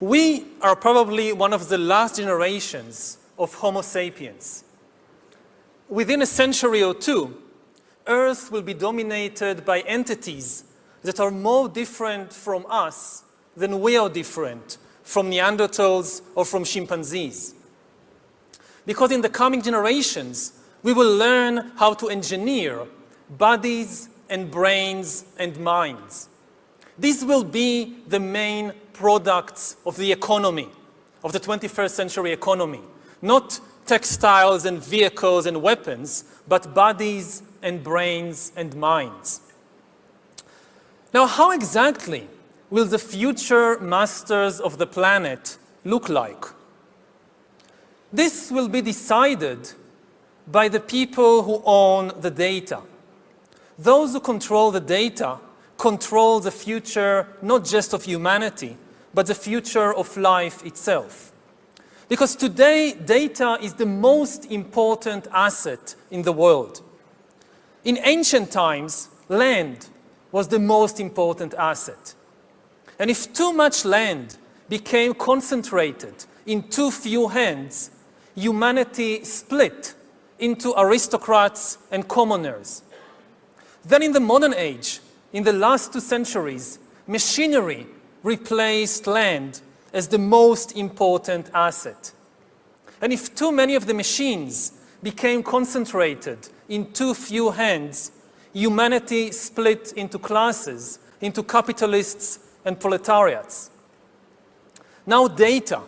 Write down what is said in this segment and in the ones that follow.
We are probably one of the last generations of Homo sapiens. Within a century or two, Earth will be dominated by entities that are more different from us than we are different from Neanderthals or from chimpanzees. Because in the coming generations, we will learn how to engineer bodies and brains and minds. These will be the main products of the economy, of the 21st century economy. Not textiles and vehicles and weapons, but bodies and brains and minds. Now, how exactly will the future masters of the planet look like? This will be decided by the people who own the data. Those who control the data control the future not just of humanity, but the future of life itself. Because today, data is the most important asset in the world. In ancient times, land was the most important asset. And if too much land became concentrated in too few hands, humanity split into aristocrats and commoners. Then in the modern age, in the last 2 centuries, machinery replaced land as the most important asset. And if too many of the machines became concentrated in too few hands, humanity split into classes, into capitalists and proletariats. Now data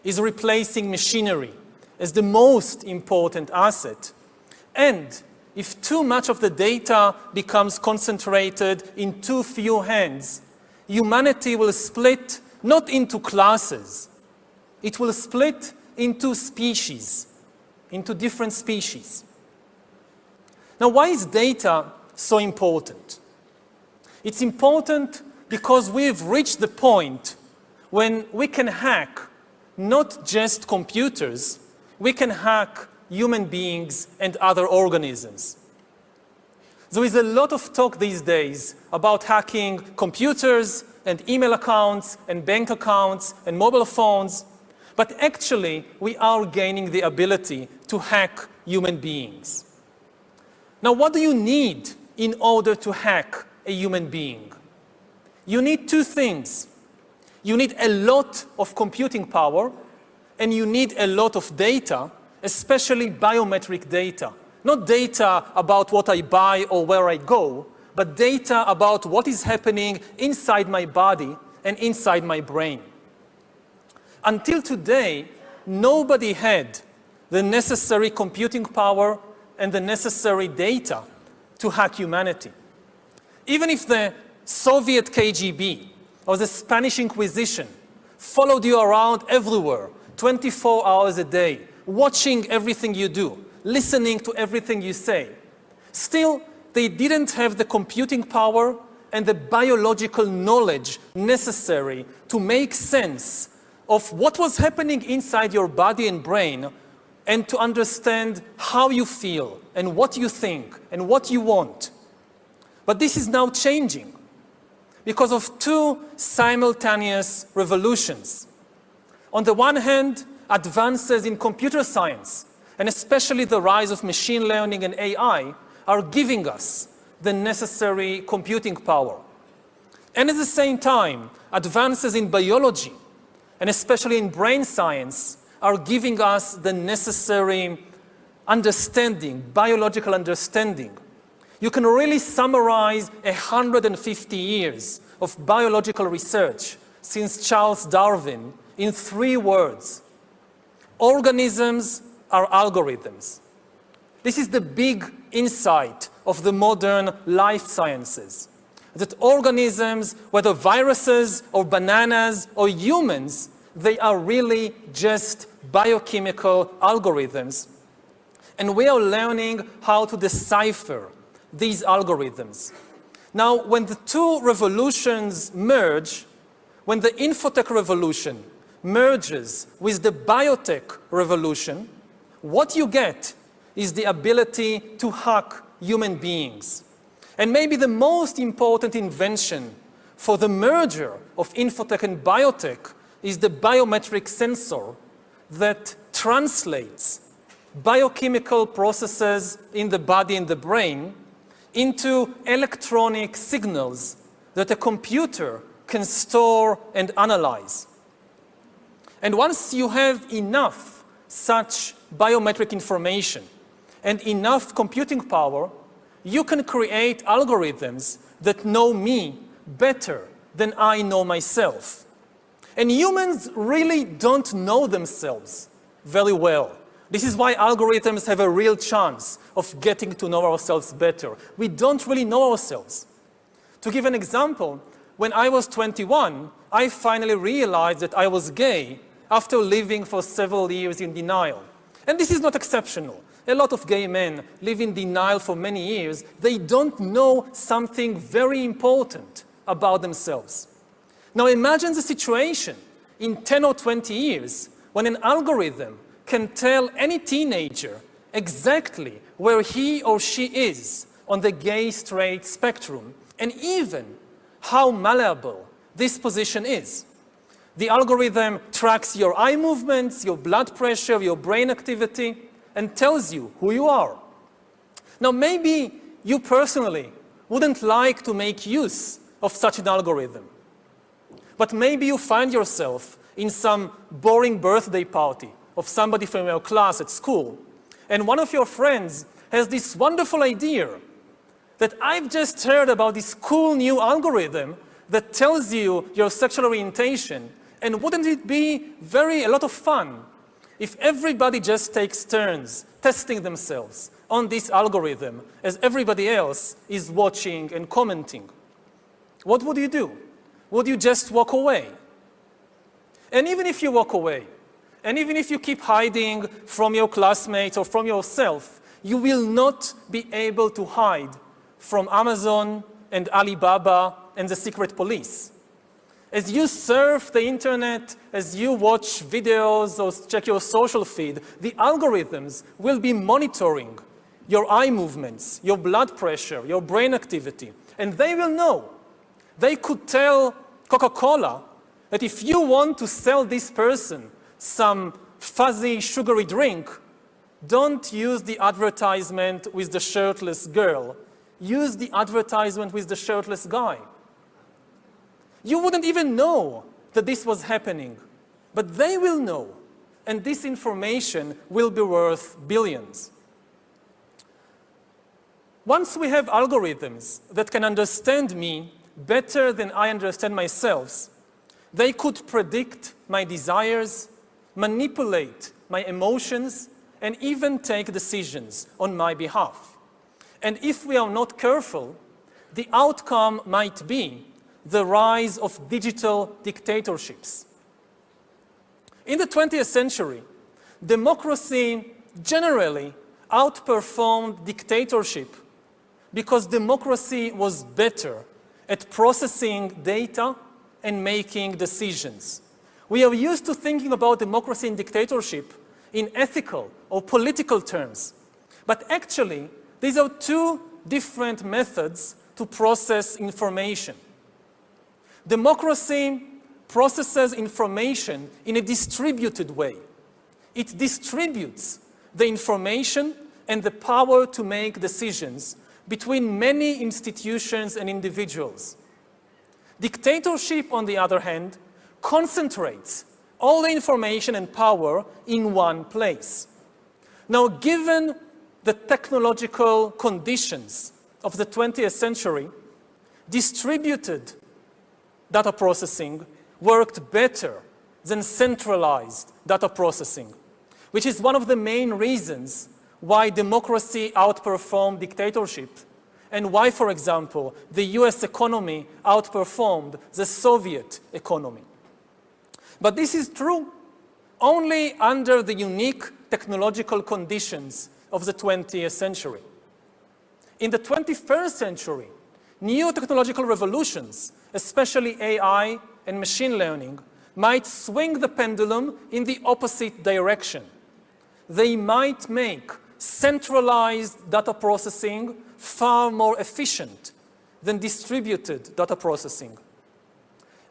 is replacing machinery as the most important asset. And if too much of the data becomes concentrated in too few hands, humanity will split not into classes, it will split into species, into different species. Now, why is data so important? It's important because we've reached the point when we can hack not just computers, we can hack human beings and other organisms. There is a lot of talk these days about hacking computers and email accounts and bank accounts and mobile phones, but actually we are gaining the ability to hack human beings. Now, what do you need in order to hack a human being? You need 2 things. You need a lot of computing power, and you need a lot of data, especially biometric data. Not data about what I buy or where I go, but data about what is happening inside my body and inside my brain. Until today, nobody had the necessary computing power and the necessary data to hack humanity. Even if the Soviet KGB or the Spanish Inquisition followed you around everywhere, 24 hours a day, watching everything you do, listening to everything you say, still, they didn't have the computing power and the biological knowledge necessary to make sense of what was happening inside your body and brain and to understand how you feel and what you think and what you want. But this is now changing because of 2 simultaneous revolutions. On the one hand, advances in computer science, and especially the rise of machine learning and AI, are giving us the necessary computing power. And at the same time, advances in biology, and especially in brain science, are giving us the necessary understanding, biological understanding. You can really summarize 150 years of biological research since Charles Darwin in 3 words. Organisms are algorithms. This is the big insight of the modern life sciences, that organisms, whether viruses or bananas or humans, they are really just biochemical algorithms. And we are learning how to decipher these algorithms. Now, when the 2 revolutions merge, when the infotech revolution merges with the biotech revolution, what you get is the ability to hack human beings. And maybe the most important invention for the merger of infotech and biotech is the biometric sensor that translates biochemical processes in the body and the brain into electronic signals that a computer can store and analyze. And once you have enough such biometric information and enough computing power, you can create algorithms that know me better than I know myself. And humans really don't know themselves very well. This is why algorithms have a real chance of getting to know ourselves better. We don't really know ourselves. To give an example, when I was 21, I finally realized that I was gay after living for several years in denial. And this is not exceptional. A lot of gay men live in denial for many years. They don't know something very important about themselves. Now imagine the situation in 10 or 20 years when an algorithm can tell any teenager exactly where he or she is on the gay-straight spectrum, and even how malleable this position is. The algorithm tracks your eye movements, your blood pressure, your brain activity, and tells you who you are. Now maybe you personally wouldn't like to make use of such an algorithm, but maybe you find yourself in some boring birthday party of somebody from your class at school, and one of your friends has this wonderful idea that I've just heard about this cool new algorithm that tells you your sexual orientation, and wouldn't it be a lot of fun if everybody just takes turns testing themselves on this algorithm as everybody else is watching and commenting? What would you do? Would you just walk away? And even if you walk away, and even if you keep hiding from your classmates or from yourself, you will not be able to hide from Amazon and Alibaba and the secret police. As you surf the internet, as you watch videos or check your social feed, the algorithms will be monitoring your eye movements, your blood pressure, your brain activity, and they will know. They could tell Coca-Cola that if you want to sell this person some fuzzy, sugary drink, don't use the advertisement with the shirtless girl. Use the advertisement with the shirtless guy. You wouldn't even know that this was happening, but they will know, and this information will be worth billions. Once we have algorithms that can understand me better than I understand myself, they could predict my desires, manipulate my emotions, and even take decisions on my behalf. And if we are not careful, the outcome might be the rise of digital dictatorships. In the 20th century, democracy generally outperformed dictatorship because democracy was better at processing data and making decisions. We are used to thinking about democracy and dictatorship in ethical or political terms, but actually, these are two different methods to process information. Democracy processes information in a distributed way. It distributes the information and the power to make decisions between many institutions and individuals. Dictatorship, on the other hand, concentrates all the information and power in one place. Now, given the technological conditions of the 20th century, distributed data processing worked better than centralized data processing, which is one of the main reasons why democracy outperformed dictatorship and why, for example, the US economy outperformed the Soviet economy. But this is true only under the unique technological conditions of the 20th century. In the 21st century, new technological revolutions, especially AI and machine learning, might swing the pendulum in the opposite direction. They might make centralized data processing far more efficient than distributed data processing.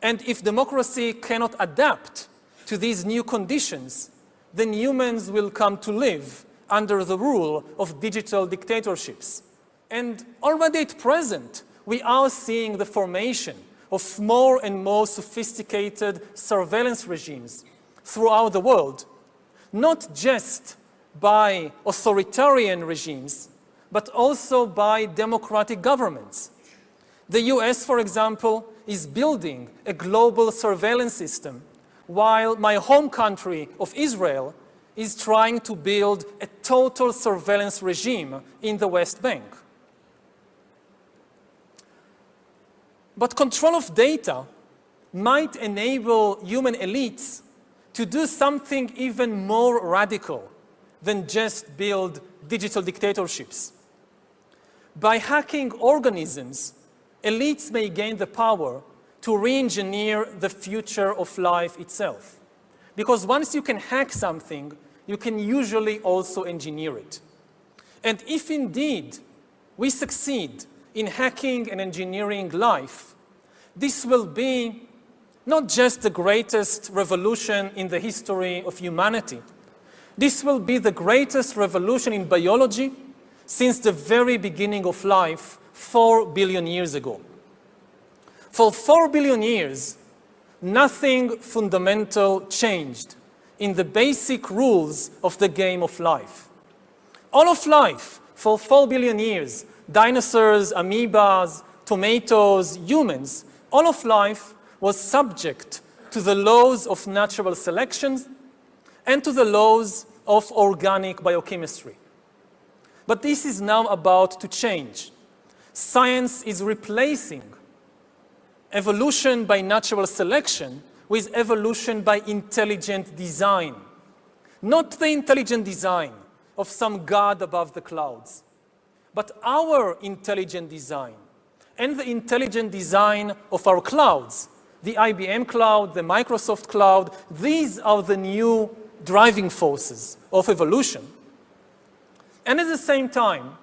And if democracy cannot adapt to these new conditions, then humans will come to live under the rule of digital dictatorships. And already at present, we are seeing the formation of more and more sophisticated surveillance regimes throughout the world, not just by authoritarian regimes, but also by democratic governments. The US, for example, is building a global surveillance system, while my home country of Israel is trying to build a total surveillance regime in the West Bank. But control of data might enable human elites to do something even more radical than just build digital dictatorships. By hacking organisms, elites may gain the power to re-engineer the future of life itself. Because once you can hack something, you can usually also engineer it. And if indeed we succeed in hacking and engineering life, this will be not just the greatest revolution in the history of humanity. This will be the greatest revolution in biology since the very beginning of life 4 billion years ago. For 4 billion years, nothing fundamental changed in the basic rules of the game of life. All of life, for 4 billion years, dinosaurs, amoebas, tomatoes, humans, all of life was subject to the laws of natural selection and to the laws of organic biochemistry. But this is now about to change. Science is replacing evolution by natural selection with evolution by intelligent design. Not the intelligent design of some god above the clouds, but our intelligent design and the intelligent design of our clouds, the IBM cloud, the Microsoft cloud. These are the new driving forces of evolution. And at the same time,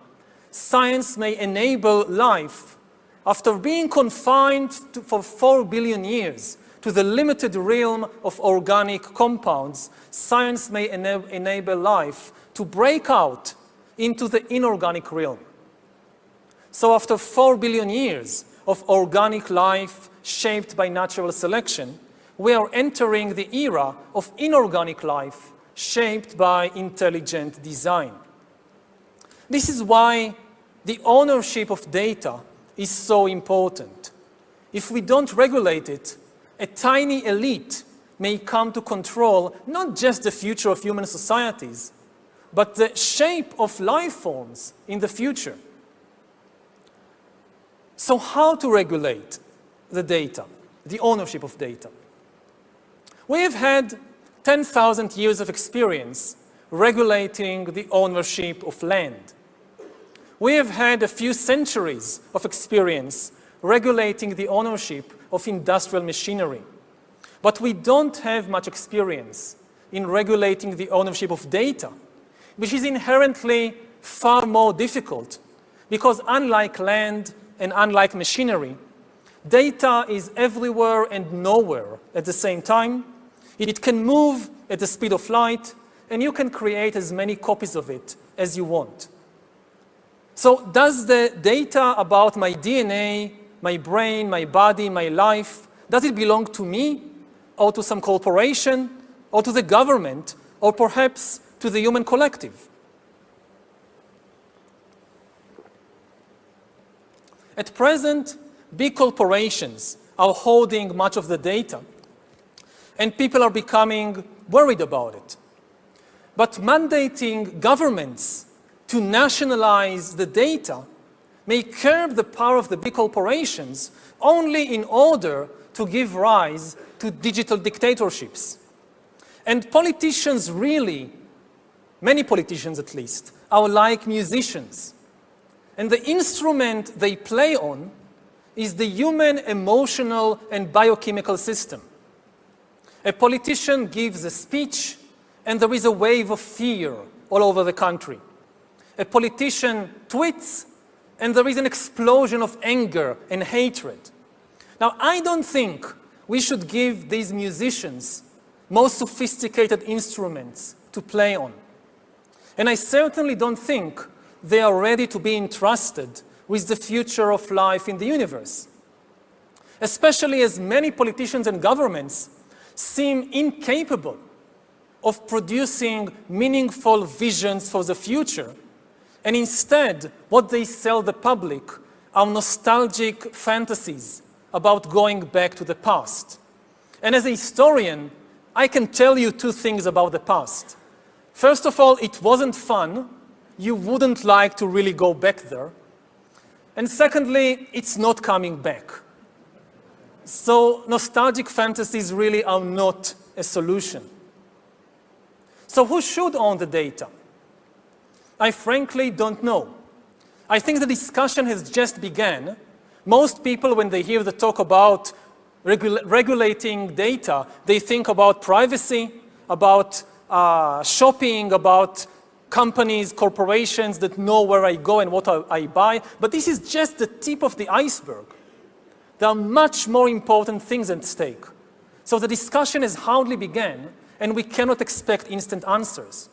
science may enable life, after being confined for 4 billion years to the limited realm of organic compounds, science may enable life to break out into the inorganic realm. So after 4 billion years of organic life shaped by natural selection, we are entering the era of inorganic life shaped by intelligent design. This is why the ownership of data is so important. If we don't regulate it, a tiny elite may come to control not just the future of human societies, but the shape of life forms in the future. So how to regulate the data, the ownership of data? We have had 10,000 years of experience regulating the ownership of land. We have had a few centuries of experience regulating the ownership of industrial machinery. But we don't have much experience in regulating the ownership of data, which is inherently far more difficult because unlike land and unlike machinery, data is everywhere and nowhere at the same time. It can move at the speed of light, and you can create as many copies of it as you want. So does the data about my DNA, my brain, my body, my life, does it belong to me or to some corporation or to the government or perhaps to the human collective? At present, big corporations are holding much of the data, and people are becoming worried about it. But mandating governments to nationalize the data may curb the power of the big corporations only in order to give rise to digital dictatorships. And politicians really, many politicians at least, are like musicians. And the instrument they play on is the human emotional and biochemical system. A politician gives a speech and there is a wave of fear all over the country. A politician tweets and there is an explosion of anger and hatred. Now, I don't think we should give these musicians most sophisticated instruments to play on. And I certainly don't think they are ready to be entrusted with the future of life in the universe, especially as many politicians and governments seem incapable of producing meaningful visions for the future, and instead what they sell the public are nostalgic fantasies about going back to the past. And as a historian, I can tell you two things about the past. First of all, it wasn't fun. You wouldn't like to really go back there. And secondly, it's not coming back. So nostalgic fantasies really are not a solution. So who should own the data? I frankly don't know. I think the discussion has just begun. Most people, when they hear the talk about regulating data, they think about privacy, about shopping, about companies, corporations that know where I go and what I buy. But this is just the tip of the iceberg. There are much more important things at stake. So the discussion has hardly begun, and we cannot expect instant answers.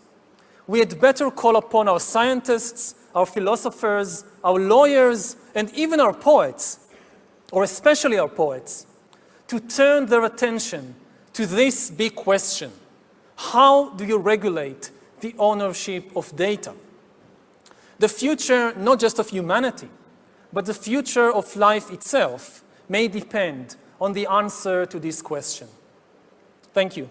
We had better call upon our scientists, our philosophers, our lawyers, and even our poets, or especially our poets, to turn their attention to this big question. How do you regulate the ownership of data? The future, not just of humanity, but the future of life itself may depend on the answer to this question. Thank you.